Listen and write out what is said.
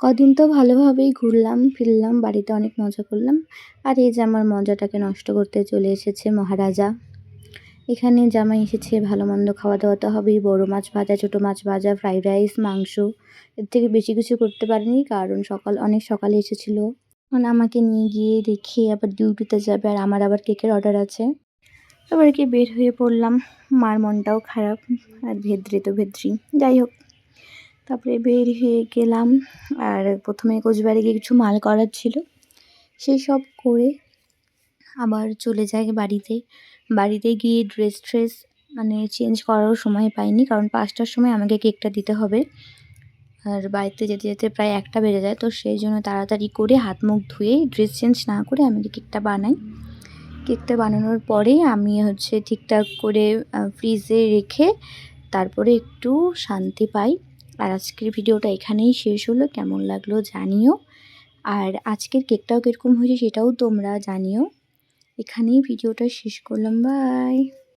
কদিন তো ভালোভাবেই ঘুরলাম ফিরলাম, বাড়িতে অনেক মজা করলাম। আর এই যে আমার মজাটাকে নষ্ট করতে চলে এসেছে মহারাজা। এখানে জামাই এসেছে, ভালো মন্দ খাওয়া দাওয়া তো হবেই। বড় মাছ ভাজা, ছোটো মাছ ভাজা, ফ্রাইড রাইস, মাংস। এর থেকে বেশি কিছু করতে পারিনি, কারণ অনেক সকালে এসেছিল। মানে আমাকে নিয়ে গিয়ে রেখে আবার ডিউটিতে যাবে, আর আমার আবার কেকের অর্ডার আছে। এবার কি বের হয়ে পড়লাম। মার মনটাও খারাপ, আর ভেদ্রি তো ভেদ্রি, যাই হোক। তারপরে বের হয়ে গেলাম, আর প্রথমে কোচবিহারে গিয়ে কিছু মাল করার ছিল, সেই সব করে আবার চলে যাই বাড়িতে। বাড়িতে গিয়ে ড্রেস মানে চেঞ্জ করারও সময় পাইনি, কারণ 5টার সময় আমাকে কেকটা দিতে হবে। আর বাড়িতে যেতে যেতে প্রায় 1টা বেজে যায়, তো সেই জন্য তাড়াতাড়ি করে হাত মুখ ধুয়ে ড্রেস চেঞ্জ না করে আমি কেকটা বানাই। কেকটা বানানোর পরে আমি ঠিকঠাক করে ফ্রিজে রেখে তারপরে একটু শান্তি পাই। আর আজকের ভিডিওটা এখানেই শেষ হলো। কেমন লাগলো জানিও, আর আজকের কেকটাও কীরকম হয়েছে সেটাও তোমরা জানিও। এখানেই ভিডিওটা শেষ করলাম, বাই।